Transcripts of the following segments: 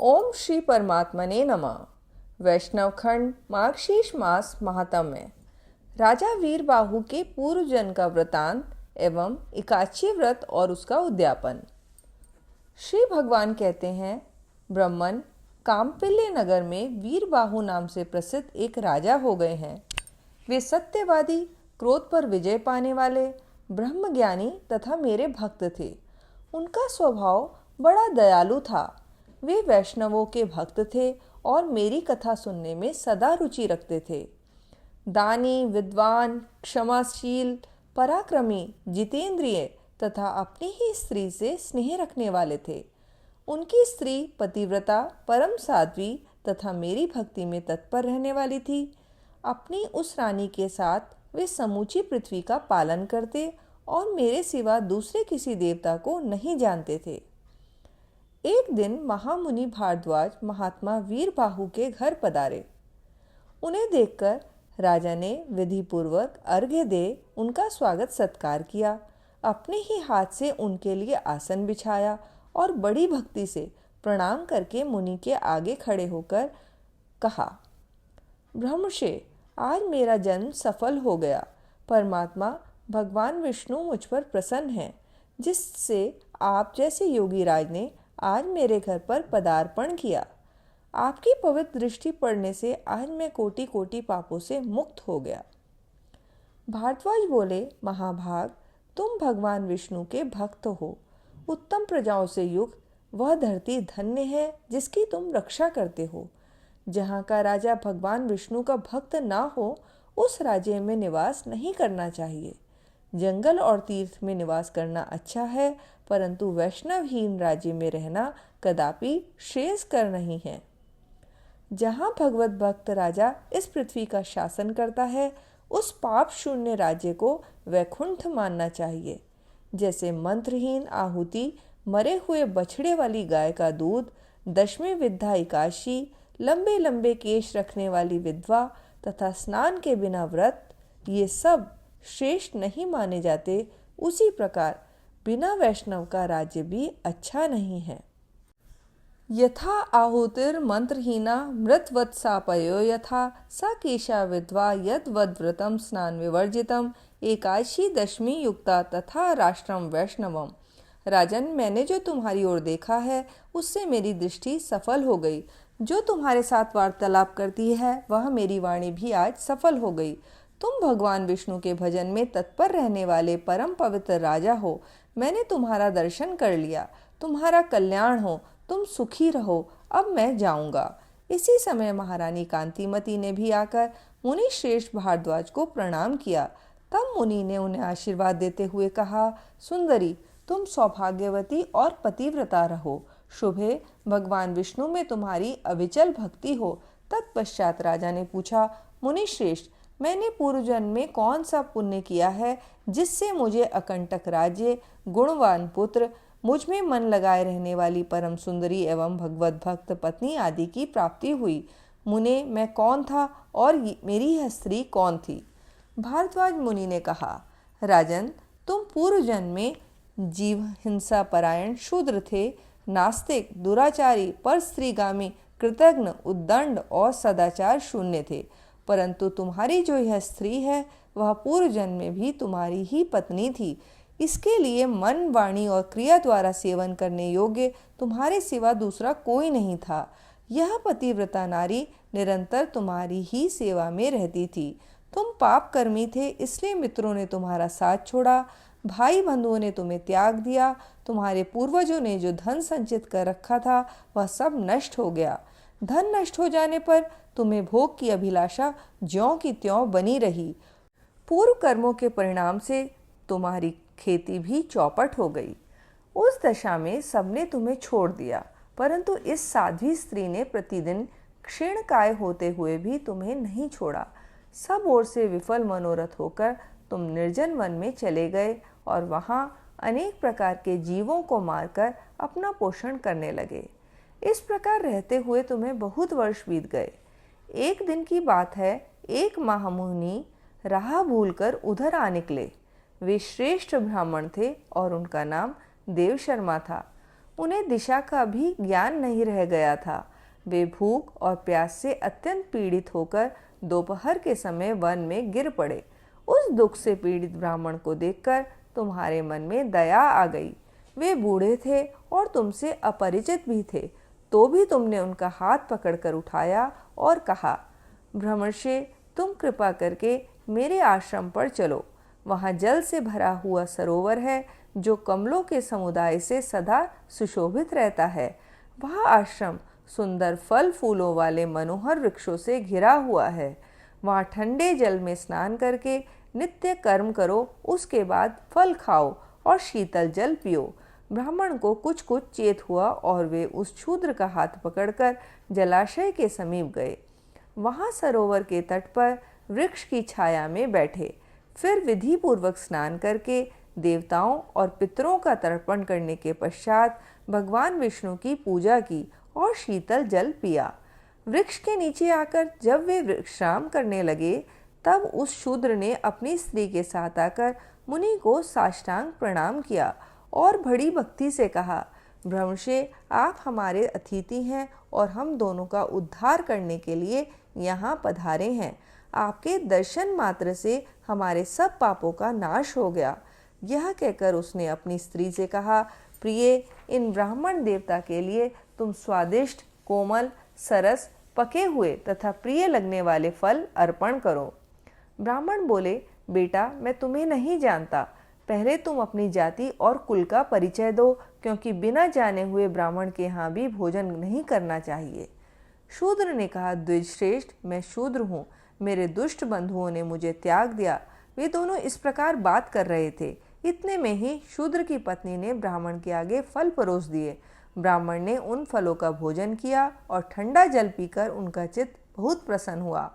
ओम श्री परमात्मने नमः। वैष्णव खंड मार्गशीर्ष मास महात्म्य। राजा वीरबाहु के पूर्व जन्म का वृतांत एवं एकादशी व्रत और उसका उद्यापन। श्री भगवान कहते हैं, ब्रह्मन कामपिल्ले नगर में वीरबाहु नाम से प्रसिद्ध एक राजा हो गए हैं। वे सत्यवादी, क्रोध पर विजय पाने वाले, ब्रह्मज्ञानी तथा मेरे भक्त थे। उनका स्वभाव बड़ा दयालु था। वे वैष्णवों के भक्त थे और मेरी कथा सुनने में सदा रुचि रखते थे। दानी, विद्वान, क्षमाशील, पराक्रमी, जितेंद्रिय तथा अपनी ही स्त्री से स्नेह रखने वाले थे। उनकी स्त्री पतिव्रता, परम साध्वी तथा मेरी भक्ति में तत्पर रहने वाली थी। अपनी उस रानी के साथ वे समूची पृथ्वी का पालन करते और मेरे सिवा दूसरे किसी देवता को नहीं जानते थे। एक दिन महामुनि भारद्वाज महात्मा वीरबाहु के घर पधारे। उन्हें देखकर राजा ने विधि पूर्वक अर्घ्य दे उनका स्वागत सत्कार किया। अपने ही हाथ से उनके लिए आसन बिछाया और बड़ी भक्ति से प्रणाम करके मुनि के आगे खड़े होकर कहा, ब्रह्मर्षि, आज मेरा जन्म सफल हो गया। परमात्मा भगवान विष्णु मुझ पर प्रसन्न हैं, जिससे आप जैसे योगी राज ने आज मेरे घर पर पदार्पण किया। आपकी पवित्र दृष्टि पड़ने से आज मैं कोटि कोटि पापों से मुक्त हो गया। भारद्वाज बोले, महाभाग, तुम भगवान विष्णु के भक्त हो। उत्तम प्रजाओं से युक्त वह धरती धन्य है जिसकी तुम रक्षा करते हो। जहाँ का राजा भगवान विष्णु का भक्त ना हो, उस राज्य में निवास नहीं करना चाहिए। जंगल और तीर्थ में निवास करना अच्छा है, परंतु वैष्णवहीन राज्य में रहना कदापि श्रेयस्कर नहीं है। जहाँ भगवत भक्त राजा इस पृथ्वी का शासन करता है, उस पाप शून्य राज्य को वैकुंठ मानना चाहिए। जैसे मंत्रहीन आहुति, मरे हुए बछड़े वाली गाय का दूध, दशमी विद्या एकादशी, लंबे लंबे केश रखने वाली विधवा तथा स्नान के बिना व्रत, ये सब श्रेष्ठ नहीं माने जाते, उसी प्रकार बिना वैष्णव का राज्य भी अच्छा नहीं है। यथा आहुतिर मंत्रहीना मृतवत् सापयो यथा सा केशा विधवा यद्वद व्रतम स्नान विवर्जितम एकादशी दशमी युक्ता तथा राष्ट्रम वैष्णवम। राजन, मैंने जो तुम्हारी ओर देखा है उससे मेरी दृष्टि सफल हो गई। जो तुम्हारे साथ वार्तालाप करती है वह मेरी वाणी भी आज सफल हो गई। तुम भगवान विष्णु के भजन में तत्पर रहने वाले परम पवित्र राजा हो। मैंने तुम्हारा दर्शन कर लिया। तुम्हारा कल्याण हो, तुम सुखी रहो। अब मैं जाऊंगा। इसी समय महारानी कांतिमती ने भी आकर मुनि श्रेष्ठ भारद्वाज को प्रणाम किया। तब मुनि ने उन्हें आशीर्वाद देते हुए कहा, सुंदरी, तुम सौभाग्यवती और पतिव्रता रहो। शुभे भगवान विष्णु में तुम्हारी अविचल भक्ति हो। तत्पश्चात राजा ने पूछा, मुनि श्रेष्ठ, मैंने पूर्व जन्म में कौन सा पुण्य किया है जिससे मुझे अकंटक राज्य, गुणवान पुत्र, मुझ में मन लगाए रहने वाली परम सुंदरी एवं भगवत भक्त पत्नी आदि की प्राप्ति हुई। मुने, मैं कौन था और मेरी यह स्त्री कौन थी? भारद्वाज मुनि ने कहा, राजन, तुम पूर्व जन्म में जीव हिंसा परायण शूद्र थे, नास्तिक, दुराचारी, पर स्त्रीगामी, कृतघ्न, उद्दंड और सदाचार शून्य थे। परंतु तुम्हारी जो यह स्त्री है वह पूर्व जन्म में भी तुम्हारी ही पत्नी थी। इसके लिए मन, वाणी और क्रिया द्वारा सेवन करने योग्य तुम्हारे सिवा दूसरा कोई नहीं था। यह पतिव्रता नारी निरंतर तुम्हारी ही सेवा में रहती थी। तुम पाप कर्मी थे, इसलिए मित्रों ने तुम्हारा साथ छोड़ा, भाई बंधुओं ने तुम्हें त्याग दिया। तुम्हारे पूर्वजों ने जो धन संचित कर रखा था वह सब नष्ट हो गया। धन नष्ट हो जाने पर तुम्हें भोग की अभिलाषा ज्यों की त्यों बनी रही। पूर्व कर्मों के परिणाम से तुम्हारी खेती भी चौपट हो गई। उस दशा में सबने तुम्हें छोड़ दिया, परंतु इस साध्वी स्त्री ने प्रतिदिन क्षीण काय होते हुए भी तुम्हें नहीं छोड़ा। सब ओर से विफल मनोरथ होकर तुम निर्जन वन में चले गए और वहां अनेक प्रकार के जीवों को मारकर अपना पोषण करने लगे। इस प्रकार रहते हुए तुम्हें बहुत वर्ष बीत गए। एक दिन की बात है, एक महामुनि राह भूलकर उधर आ निकले। वे श्रेष्ठ ब्राह्मण थे और उनका नाम देव शर्मा था। उन्हें दिशा का भी ज्ञान नहीं रह गया था। वे भूख और प्यास से अत्यंत पीड़ित होकर दोपहर के समय वन में गिर पड़े। उस दुख से पीड़ित ब्राह्मण को देखकर तुम्हारे मन में दया आ गई। वे बूढ़े थे और तुमसे अपरिचित भी थे, तो भी तुमने उनका हाथ पकड़कर उठाया और कहा, ब्रह्मर्षि, तुम कृपा करके मेरे आश्रम पर चलो। वहाँ जल से भरा हुआ सरोवर है जो कमलों के समुदाय से सदा सुशोभित रहता है। वह आश्रम सुंदर फल फूलों वाले मनोहर वृक्षों से घिरा हुआ है। वहाँ ठंडे जल में स्नान करके नित्य कर्म करो, उसके बाद फल खाओ और शीतल जल पियो। ब्राह्मण को कुछ कुछ चेत हुआ और वे उस शूद्र का हाथ पकड़कर जलाशय के समीप गए। वहाँ सरोवर के तट पर वृक्ष की छाया में बैठे। फिर विधि पूर्वक स्नान करके देवताओं और पितरों का तर्पण करने के पश्चात भगवान विष्णु की पूजा की और शीतल जल पिया। वृक्ष के नीचे आकर जब वे विश्राम करने लगे, तब उस शूद्र ने अपनी स्त्री के साथ आकर मुनि को साष्टांग प्रणाम किया और बड़ी भक्ति से कहा, ब्रह्मर्षि, आप हमारे अतिथि हैं और हम दोनों का उद्धार करने के लिए यहाँ पधारे हैं। आपके दर्शन मात्र से हमारे सब पापों का नाश हो गया। यह कहकर उसने अपनी स्त्री से कहा, प्रिय, इन ब्राह्मण देवता के लिए तुम स्वादिष्ट, कोमल, सरस, पके हुए तथा प्रिय लगने वाले फल अर्पण करो। ब्राह्मण बोले, बेटा, मैं तुम्हें नहीं जानता। पहले तुम अपनी जाति और कुल का परिचय दो, क्योंकि बिना जाने हुए ब्राह्मण के यहाँ भी भोजन नहीं करना चाहिए। शूद्र ने कहा, द्विजश्रेष्ठ, मैं शूद्र हूँ। मेरे दुष्ट बंधुओं ने मुझे त्याग दिया। वे दोनों इस प्रकार बात कर रहे थे। इतने में ही शूद्र की पत्नी ने ब्राह्मण के आगे फल परोस दिए। ब्राह्मण ने उन फलों का भोजन किया और ठंडा जल पीकर उनका चित्त बहुत प्रसन्न हुआ।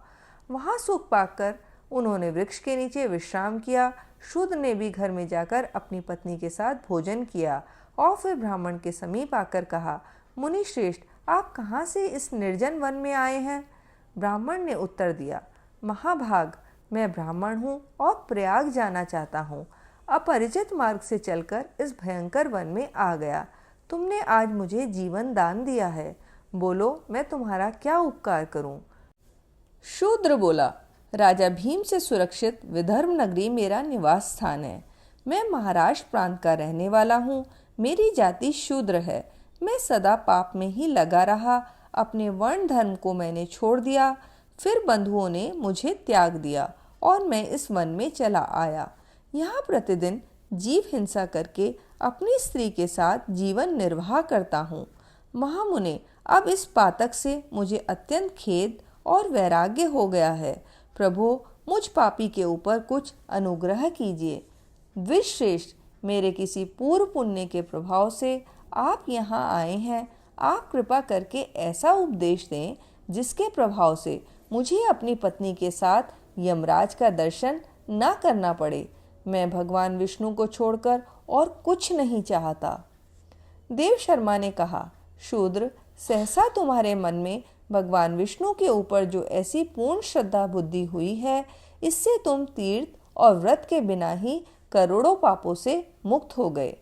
वहाँ सुख पाकर उन्होंने वृक्ष के नीचे विश्राम किया। शूद्र ने भी घर में जाकर अपनी पत्नी के साथ भोजन किया और फिर ब्राह्मण के समीप आकर कहा, मुनि श्रेष्ठ, आप कहाँ से इस निर्जन वन में आए हैं? ब्राह्मण ने उत्तर दिया, महाभाग, मैं ब्राह्मण हूँ और प्रयाग जाना चाहता हूँ। अपरिचित मार्ग से चलकर इस भयंकर वन में आ गया। तुमने आज मुझे जीवन दान दिया है। बोलो, मैं तुम्हारा क्या उपकार करूँ? शूद्र बोला, राजा भीम से सुरक्षित विदर्भ नगरी मेरा निवास स्थान है। मैं महाराष्ट्र प्रांत का रहने वाला हूँ। मेरी जाति शूद्र है। मैं सदा पाप में ही लगा रहा। अपने वर्ण धर्म को मैंने छोड़ दिया। फिर बंधुओं ने मुझे त्याग दिया और मैं इस वन में चला आया। यहाँ प्रतिदिन जीव हिंसा करके अपनी स्त्री के साथ जीवन निर्वाह करता हूँ। महामुने, अब इस पातक से मुझे अत्यंत खेद और वैराग्य हो गया है। प्रभु, मुझ पापी के ऊपर कुछ अनुग्रह कीजिए। द्विजश्रेष्ठ, मेरे किसी पूर्व पुण्य के प्रभाव से आप यहाँ आए हैं। आप कृपा करके ऐसा उपदेश दें जिसके प्रभाव से मुझे अपनी पत्नी के साथ यमराज का दर्शन न करना पड़े। मैं भगवान विष्णु को छोड़कर और कुछ नहीं चाहता। देव शर्मा ने कहा, शूद्र, सहसा तुम्हारे मन में भगवान विष्णु के ऊपर जो ऐसी पूर्ण श्रद्धा बुद्धि हुई है, इससे तुम तीर्थ और व्रत के बिना ही करोड़ों पापों से मुक्त हो गए।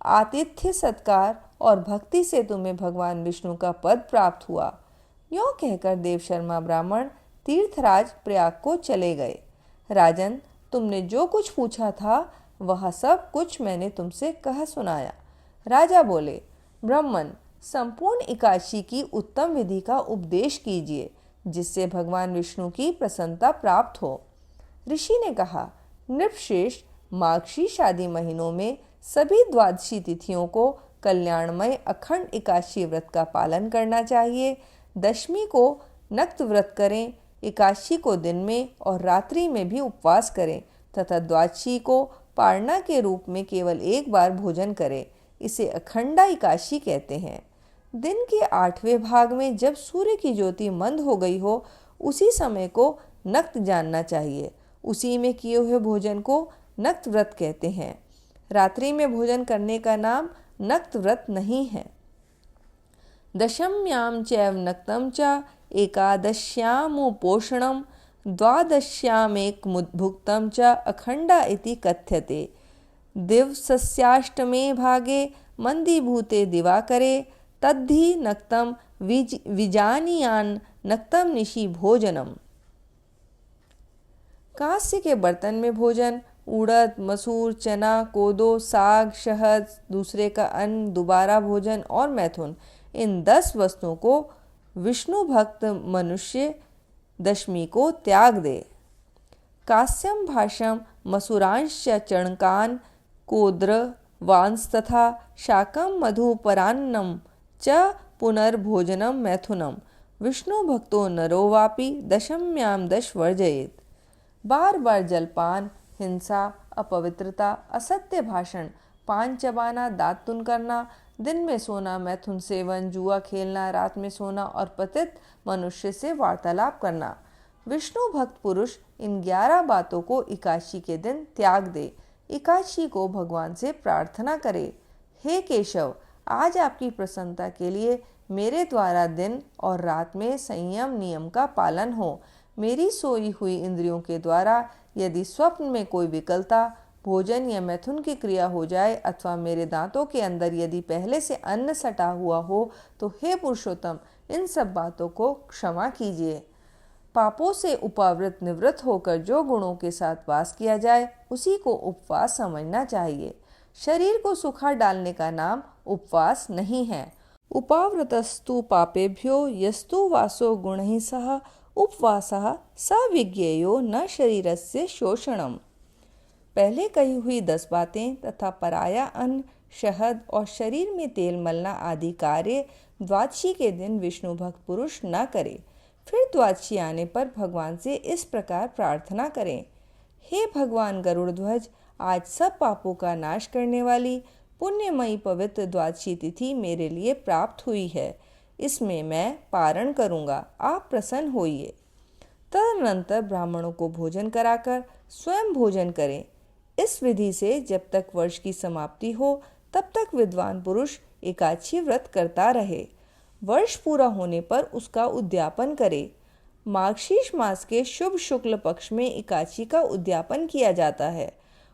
आतिथ्य, सत्कार और भक्ति से तुम्हें भगवान विष्णु का पद प्राप्त हुआ। यों कहकर देव शर्मा ब्राह्मण तीर्थराज प्रयाग को चले गए। राजन, तुमने जो कुछ पूछा था वह सब कुछ मैंने तुमसे कह सुनाया। राजा बोले, ब्राह्मण, संपूर्ण एकादशी की उत्तम विधि का उपदेश कीजिए जिससे भगवान विष्णु की प्रसन्नता प्राप्त हो। ऋषि ने कहा, नृपश्रेष्ठ, मार्गशीर्ष आदि महीनों में सभी द्वादशी तिथियों को कल्याणमय अखंड एकादशी व्रत का पालन करना चाहिए। दशमी को नक्त व्रत करें। एकादशी को दिन में और रात्रि में भी उपवास करें तथा द्वादशी को पारणा के रूप में केवल एक बार भोजन करें। इसे अखंडा एकादशी कहते हैं। दिन के 8वें भाग में जब सूर्य की ज्योति मंद हो गई हो, उसी समय को नक्त जानना चाहिए। उसी में किए हुए भोजन को नक्त व्रत कहते हैं। रात्रि में भोजन करने का नाम नक्त व्रत नहीं है। दशम्यां चैव नक्तं च एकादश्यामुपोषणं द्वादश्यामेक भुक्तं च अखंडा इति कथ्यते। दिवसस्याष्टमे भागे मंदीभूते दिवाकरे तद्धि नक्तम विजानीयान नक्तम निशि भोजनम। कांस्य के बर्तन में भोजन, उड़द, मसूर, चना, कोदो, साग, शहद, दूसरे का अन्न, दोबारा भोजन और मैथुन, इन 10 वस्तुओं को विष्णु भक्त मनुष्य दशमी को त्याग दे। कास्यम भाषम मसूरांश चणकान कोद्र वांस तथा शाकम मधुपरान्नम च पुनर्भोजनम मैथुनम विष्णु भक्तो नरो वापि दशम्याम दश वर्जयेत। बार बार जलपान, हिंसा, अपवित्रता, असत्य भाषण, पान चबाना, दांत तुन करना, दिन में सोना, मैथुन सेवन, जुआ खेलना, रात में सोना और पतित मनुष्य से वार्तालाप करना। विष्णु भक्त पुरुष इन 11 बातों को एकादशी के दिन त्याग दे। एकादशी को भगवान से प्रार्थना करे, हे केशव, आज आपकी प्रसन्नता के लिए मेरे द्वारा दिन और रात में संयम नियम का पालन हो। मेरी सोई हुई इंद्रियों के द्वारा यदि स्वप्न में कोई विकलता, भोजन या मैथुन की क्रिया हो जाए अथवा मेरे दांतों के अंदर यदि पहले से अन्न सटा हुआ हो तो हे पुरुषोत्तम, इन सब बातों को क्षमा कीजिए। पापों से उपावृत निवृत्त होकर जो गुणों के साथ वास किया जाए उसी को उपवास समझना चाहिए। शरीर को सुखा डालने का नाम उपवास नहीं है। उपावृतस्तु पापेभ्यो यस्तु वासो गुणैः सह उपवासः स विज्ञेयो न शरीरस्य शोषणम। पहले कही हुई 10 बातें तथा पराया अन्न, शहद और शरीर में तेल मलना आदि कार्य द्वादशी के दिन विष्णु भक्त पुरुष न करे। फिर द्वादशी आने पर भगवान से इस प्रकार प्रार्थना करें, हे भगवान गरुड़ध्वज, आज सब पापों का नाश करने वाली पुण्यमयी पवित्र द्वादशी तिथि मेरे लिए प्राप्त हुई है। इसमें मैं पारण करूँगा, आप प्रसन्न होइए। तदनंतर ब्राह्मणों को भोजन कराकर स्वयं भोजन करें। इस विधि से जब तक वर्ष की समाप्ति हो तब तक विद्वान पुरुष एकादशी व्रत करता रहे। वर्ष पूरा होने पर उसका उद्यापन करे। मार्गशीर्ष मास के शुभ शुक्ल पक्ष में एकादशी का उद्यापन किया जाता है।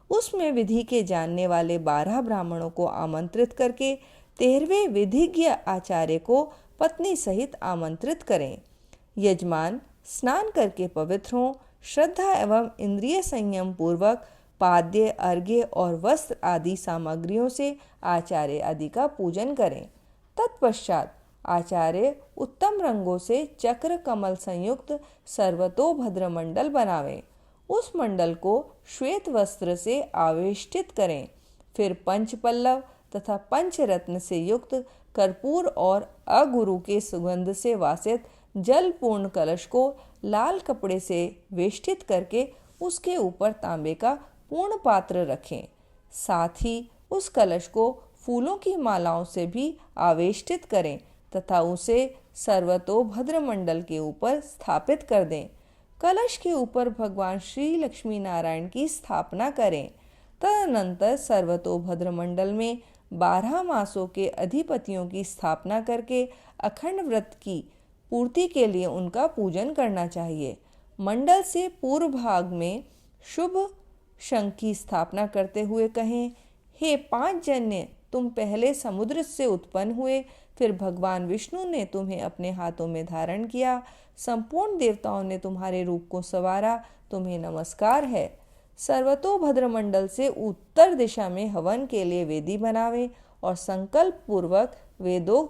उसमें विधि के जानने वाले 12 ब्राह्मणों को आमंत्रित करके 13वें विधिज्ञ आचार्य को पत्नी सहित आमंत्रित करें। यजमान स्नान करके पवित्र हों, श्रद्धा एवं इंद्रिय संयम पूर्वक पाद्य, अर्घ्य और वस्त्र आदि सामग्रियों से आचार्य आदि का पूजन करें। तत्पश्चात आचार्य उत्तम रंगों से चक्र कमल संयुक्त सर्वतोभद्र मंडल बनावें। उस मंडल को श्वेत वस्त्र से आवेष्टित करें। फिर पंच पल्लव तथा पंचरत्न से युक्त कर्पूर और अगुरु के सुगंध से वासित जल पूर्ण कलश को लाल कपड़े से वेष्टित करके उसके ऊपर तांबे का पूर्ण पात्र रखें। साथ ही उस कलश को फूलों की मालाओं से भी आवेष्टित करें तथा उसे सर्वतोभद्र मंडल के ऊपर स्थापित कर दें। कलश के ऊपर भगवान श्री लक्ष्मी नारायण की स्थापना करें। तदनंतर सर्वतोभद्र मंडल में 12 मासों के अधिपतियों की स्थापना करके अखंड व्रत की पूर्ति के लिए उनका पूजन करना चाहिए। मंडल से पूर्व भाग में शुभ शंख की स्थापना करते हुए कहें, हे 5 जन्य, तुम पहले समुद्र से उत्पन्न हुए, फिर भगवान विष्णु ने तुम्हें अपने हाथों में धारण किया, संपूर्ण देवताओं ने तुम्हारे रूप को संवारा, तुम्हें नमस्कार है। सर्वतोभद्र मंडल से उत्तर दिशा में हवन के लिए वेदी बनावें और संकल्प पूर्वक वेदों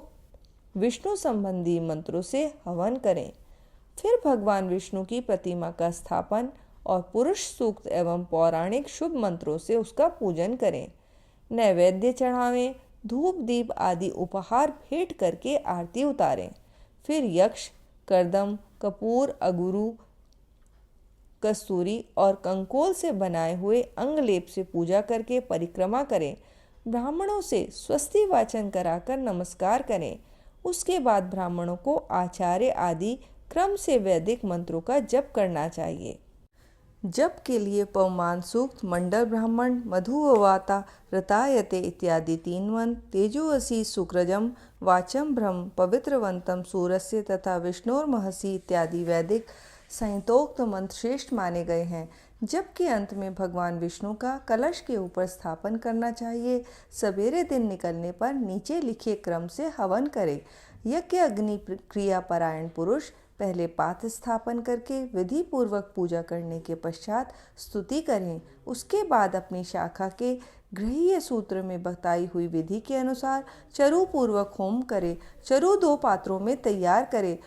विष्णु संबंधी मंत्रों से हवन करें। फिर भगवान विष्णु की प्रतिमा का स्थापन और पुरुष सूक्त एवं पौराणिक शुभ मंत्रों से उसका पूजन करें। नैवेद्य चढ़ावें, धूप दीप आदि उपहार भेंट करके आरती उतारें। फिर यक्ष, कर्दम, कपूर, अगुरु, कस्तूरी और कंकोल से बनाए हुए अंगलेप से पूजा करके परिक्रमा करें। ब्राह्मणों से स्वस्ति वाचन कराकर नमस्कार करें। उसके बाद ब्राह्मणों को आचार्य आदि क्रम से वैदिक मंत्रों का जप करना चाहिए। जप के लिए पवमान सूक्त, मंडल ब्राह्मण, मधुवाता, रतायते इत्यादि 3 मंत्र, तेजोअसि शुक्रजम, वाचम ब्रह्म, पवित्रवंतम सूरस्य तथा विष्णुर्महसि इत्यादि वैदिक संहितोक्त मंत्र श्रेष्ठ माने गए हैं, जबकि अंत में भगवान विष्णु का कलश के ऊपर स्थापन करना चाहिए। सवेरे दिन निकलने पर नीचे लिखे क्रम से हवन करें। यज्ञ अग्नि क्रिया परायण पुरुष पहले पात्र स्थापन करके विधि पूर्वक पूजा करने के पश्चात स्तुति करें। उसके बाद अपनी शाखा के गृहीय सूत्र में बताई हुई विधि के अनुसार चरु पूर्वक होम करें। चरु 2 पात्रों में तैयार करें।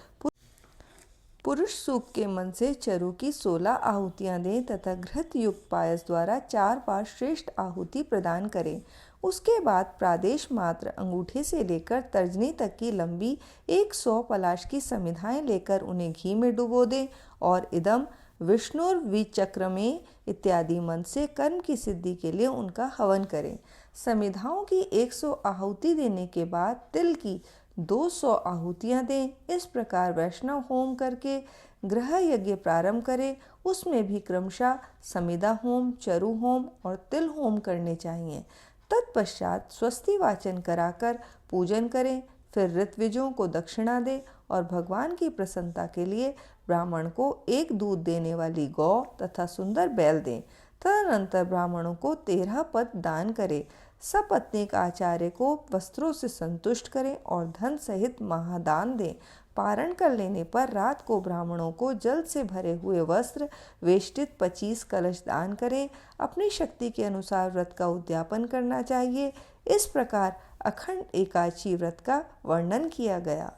पुरुष सूक्त के मन से चरु की 16 आहुतियां दें तथा घृत युक्त पायस द्वारा 4 बार श्रेष्ठ आहुति प्रदान करें। उसके बाद प्रादेश मात्र अंगूठे से लेकर तर्जनी तक की लंबी 100 पलाश की समिधाएं लेकर उन्हें घी में डुबो दें और इदम विष्णुर्विचक्र में इत्यादि मंत्र से कर्म की सिद्धि के लिए उनका हवन करें। समिधाओं की 100 आहुति देने के बाद तिल की 200 आहुतियां दें। इस प्रकार वैष्णव होम करके गृह यज्ञ प्रारंभ करें। उसमें भी क्रमशः समिधा होम, चरु होम और तिल होम करने चाहिए। तत्पश्चात स्वस्ति वाचन कराकर पूजन करें। फिर ऋत्विजों को दक्षिणा दें और भगवान की प्रसन्नता के लिए ब्राह्मण को एक दूध देने वाली गौ तथा सुंदर बैल दें। तदनंतर ब्राह्मणों को 13 पद दान करें। सपत्नीक आचार्य को वस्त्रों से संतुष्ट करें और धन सहित महादान दें। पारण कर लेने पर रात को ब्राह्मणों को जल से भरे हुए वस्त्र वेष्टित 25 कलश दान करें। अपनी शक्ति के अनुसार व्रत का उद्यापन करना चाहिए। इस प्रकार अखंड एकादशी व्रत का वर्णन किया गया।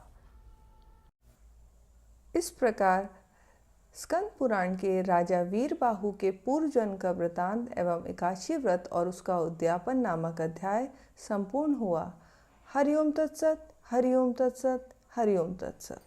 इस प्रकार स्कंद पुराण के राजा वीरबाहु के पूर्व जन्म का वृतांत एवं एकादशी व्रत और उसका उद्यापन नामक अध्याय संपूर्ण हुआ। हरिओम तत्सत, हरिओम तत्सत, हरिओम तत्सत।